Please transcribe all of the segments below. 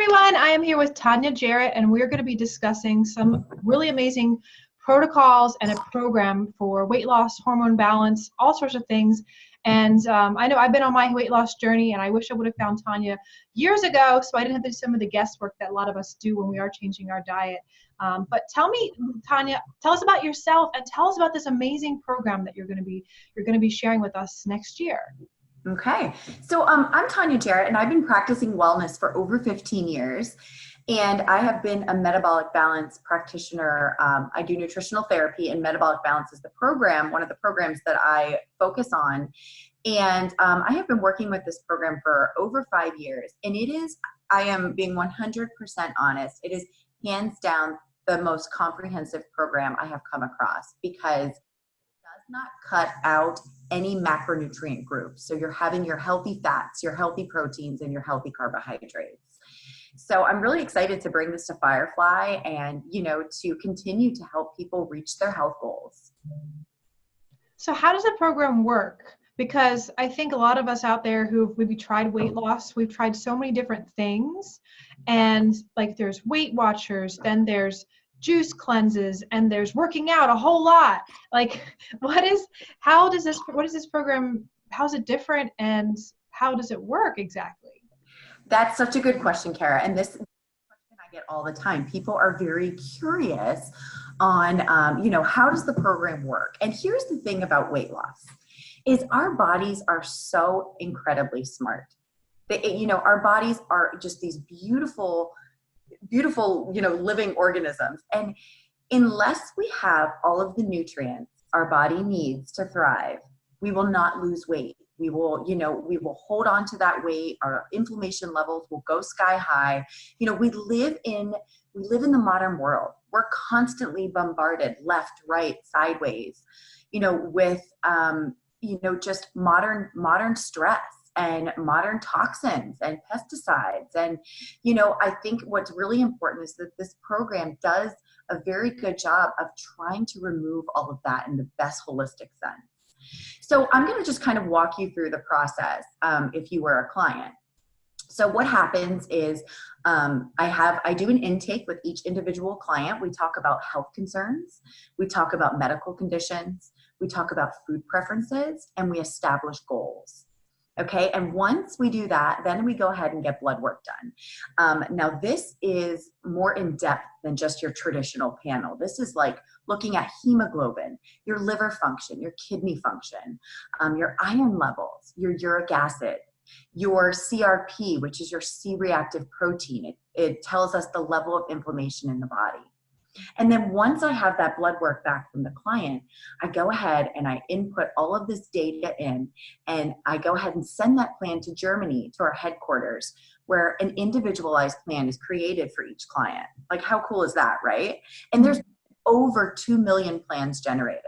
everyone, I am here with Tanya Jarrett, and we're going to be discussing some really amazing protocols and a program for weight loss, hormone balance, all sorts of things. And I know I've been on my weight loss journey, and I wish I would have found Tanya years ago so I didn't have to do some of the guesswork that a lot of us do when we are changing our diet. But tell me, Tanya, tell us about yourself and tell us about this amazing program that you're going to be sharing with us next year. Okay. So I'm Tanya Jarrett, and I've been practicing wellness for over 15 years. And I have been a metabolic balance practitioner. I do nutritional therapy, and metabolic balance is the program, one of the programs that I focus on. And I have been working with this program for over 5 years. And I am being 100% honest, it is hands down the most comprehensive program I have come across, because not cut out any macronutrient groups. So you're having your healthy fats, your healthy proteins, and your healthy carbohydrates. So I'm really excited to bring this to Firefly and, to continue to help people reach their health goals. So how does the program work? Because I think a lot of us out there who've maybe tried weight loss, we've tried so many different things. And like there's Weight Watchers, then there's juice cleanses, and there's working out a whole lot. Like what is this program, how's it different, and how does it work exactly? That's such a good question, Kara. And this question I get all the time. People are very curious on, how does the program work? And here's the thing about weight loss is our bodies are so incredibly smart. Our bodies are just these beautiful, living organisms. And unless we have all of the nutrients our body needs to thrive, we will not lose weight. We will hold on to that weight. Our inflammation levels will go sky high. We live in the modern world. We're constantly bombarded left, right, sideways, with, just modern stress and modern toxins and pesticides. And, I think what's really important is that this program does a very good job of trying to remove all of that in the best holistic sense. So I'm going to just kind of walk you through the process if you were a client. So what happens is I do an intake with each individual client. We talk about health concerns. We talk about medical conditions. We talk about food preferences, and we establish goals. Okay, and once we do that, then we go ahead and get blood work done. Now, this is more in depth than just your traditional panel. This is like looking at hemoglobin, your liver function, your kidney function, your iron levels, your uric acid, your CRP, which is your C-reactive protein. It tells us the level of inflammation in the body. And then once I have that blood work back from the client, I go ahead and I input all of this data in, and I go ahead and send that plan to Germany, to our headquarters, where an individualized plan is created for each client. Like, how cool is that, right? And there's over 2 million plans generated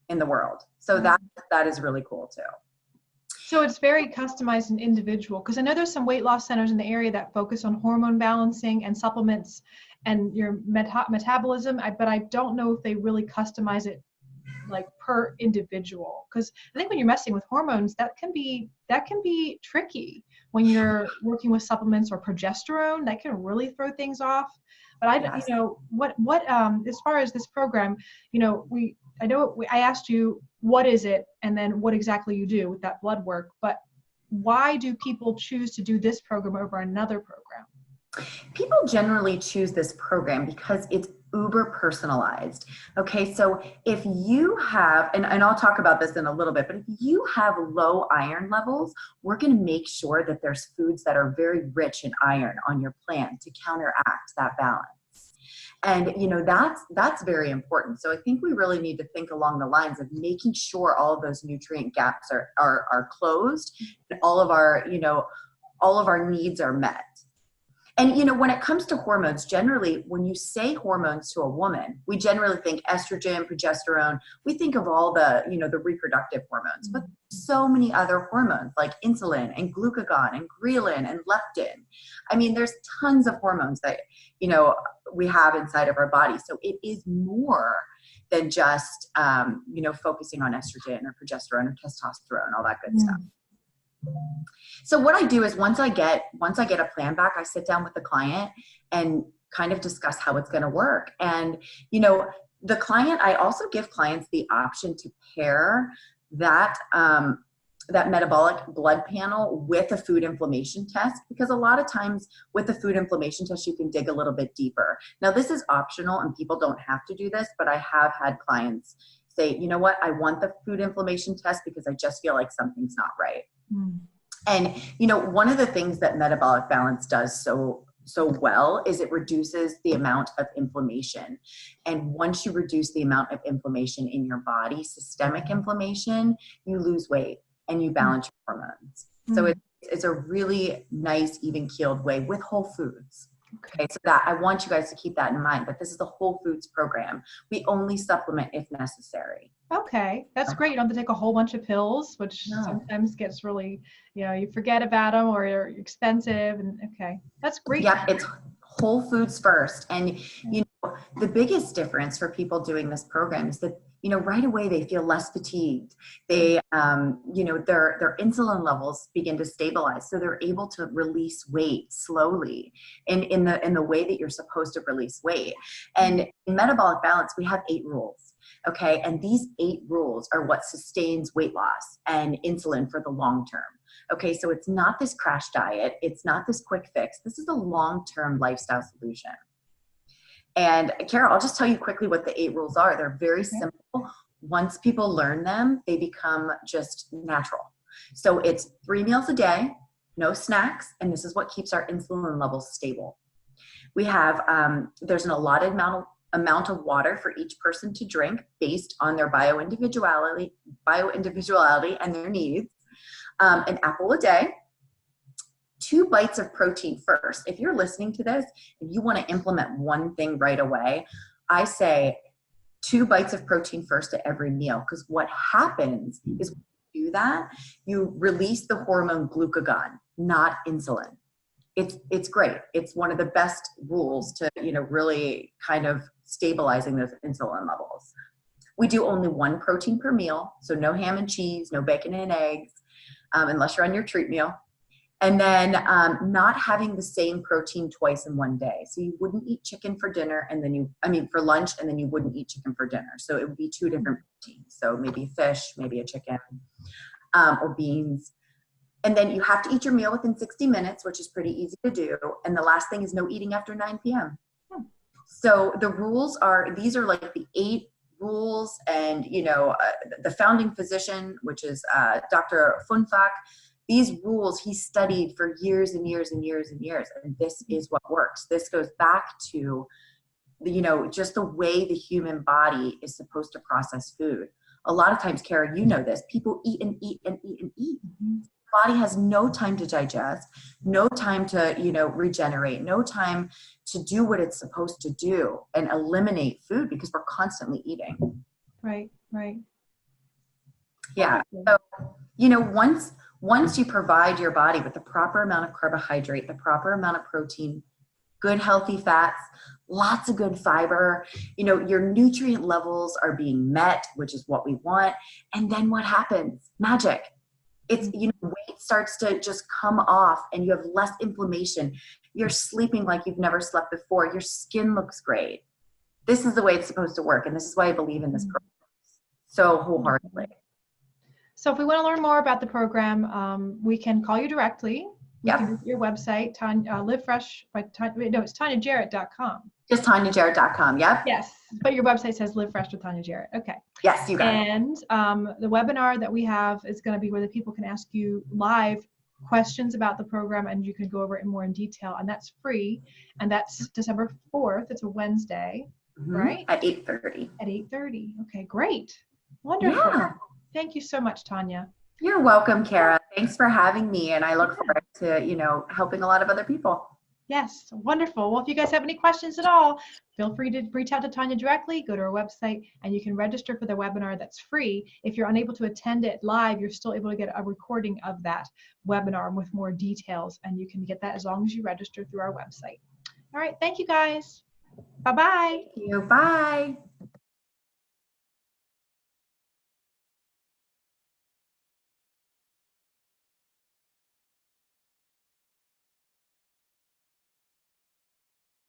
in the world. So that is really cool too. So it's very customized and individual, because I know there's some weight loss centers in the area that focus on hormone balancing and supplements and your metabolism, but I don't know if they really customize it like per individual, because I think when you're messing with hormones, that can be tricky. When you're working with supplements or progesterone, that can really throw things off. But Yes. What as far as this program, I asked you what is it, and then what exactly you do with that blood work, but why do people choose to do this program over another program? People generally choose this program because it's uber personalized. Okay, so if you have, and I'll talk about this in a little bit, but if you have low iron levels, we're going to make sure that there's foods that are very rich in iron on your plan to counteract that balance. And, that's very important. So I think we really need to think along the lines of making sure all of those nutrient gaps are closed, and all of our needs are met. And, when it comes to hormones, generally, when you say hormones to a woman, we generally think estrogen, progesterone. We think of all the, the reproductive hormones, but so many other hormones like insulin and glucagon and ghrelin and leptin. I mean, there's tons of hormones that, we have inside of our body. So it is more than just, focusing on estrogen or progesterone or testosterone, all that good stuff. So what I do is once I get a plan back, I sit down with the client and kind of discuss how it's going to work. And, you know, the client, I also give clients the option to pair that, that metabolic blood panel with a food inflammation test, because a lot of times with the food inflammation test, you can dig a little bit deeper. Now, this is optional and people don't have to do this, but I have had clients say, you know what, I want the food inflammation test because I just feel like something's not right. Mm. And, you know, one of the things that metabolic balance does so well is it reduces the amount of inflammation. And once you reduce the amount of inflammation in your body, systemic inflammation, you lose weight and you balance your hormones. So it's a really nice, even keeled way with whole foods. Okay, so that I want you guys to keep that in mind, but this is the whole foods program. We only supplement if necessary. Okay, that's great. You don't have to take a whole bunch of pills, which sometimes gets really, you know, you forget about them or they're expensive. And okay, that's great. Yep, it's whole foods first. And, you know, the biggest difference for people doing this program is that, you know, right away they feel less fatigued. They, you know, their insulin levels begin to stabilize, so they're able to release weight slowly in the way that you're supposed to release weight. And in metabolic balance, we have 8 rules. Okay, and these 8 rules are what sustains weight loss and insulin for the long term. Okay, so it's not this crash diet, it's not this quick fix. This is a long-term lifestyle solution. And Kara, I'll just tell you quickly what the 8 rules are. They're very simple. Once people learn them, they become just natural. So it's 3 meals a day, no snacks, and this is what keeps our insulin levels stable. We have, there's an allotted amount of water for each person to drink based on their bio-individuality and their needs. An apple a day, 2 bites of protein first. If you're listening to this and you want to implement one thing right away, I say 2 bites of protein first at every meal, because what happens is when you do that, you release the hormone glucagon, not insulin. It's great. It's one of the best rules to, you know, really kind of stabilizing those insulin levels. We do only 1 protein per meal, so no ham and cheese, no bacon and eggs, unless you're on your treat meal. And then not having the same protein twice in one day. So you wouldn't eat chicken for dinner and then for lunch, and then you wouldn't eat chicken for dinner. So it would be 2 different proteins. So maybe fish, maybe a chicken, or beans. And then you have to eat your meal within 60 minutes, which is pretty easy to do. And the last thing is no eating after 9 p.m. So the rules are, these are like the 8 rules. And, you know, the founding physician, which is Dr. Funfak, these rules he studied for years and years and years and years. And this is what works. This goes back to, you know, just the way the human body is supposed to process food. A lot of times, Kara, you know this, people eat and eat and eat and eat. Body has no time to digest, no time to, you know, regenerate, no time to do what it's supposed to do and eliminate food because we're constantly eating. Right, right. Yeah. So, you know, once you provide your body with the proper amount of carbohydrate, the proper amount of protein, good healthy fats, lots of good fiber, you know, your nutrient levels are being met, which is what we want. And then what happens? Magic. It's, you know, weight starts to just come off and you have less inflammation. You're sleeping like you've never slept before. Your skin looks great. This is the way it's supposed to work. And this is why I believe in this program so wholeheartedly. So if we want to learn more about the program, we can call you directly. You can visit your website, Live Fresh by Tanya, no, it's TanyaJarrett.com. Just TanyaJarrett.com, yep. Yes, but your website says Live Fresh with Tanya Jarrett. Okay. Yes, you got it. And the webinar that we have is going to be where the people can ask you live questions about the program, and you can go over it more in detail, and that's free. And that's December 4th. It's a Wednesday, right? At 8:30. At 8:30. Okay, great. Wonderful. Yeah. Thank you so much, Tanya. You're welcome, Kara. Thanks for having me, and I look forward to, you know, helping a lot of other people. Yes, wonderful. Well, if you guys have any questions at all, feel free to reach out to Tanya directly, go to her website, and you can register for the webinar that's free. If you're unable to attend it live, you're still able to get a recording of that webinar with more details, and you can get that as long as you register through our website. All right, thank you guys. Bye-bye. Thank you. Bye.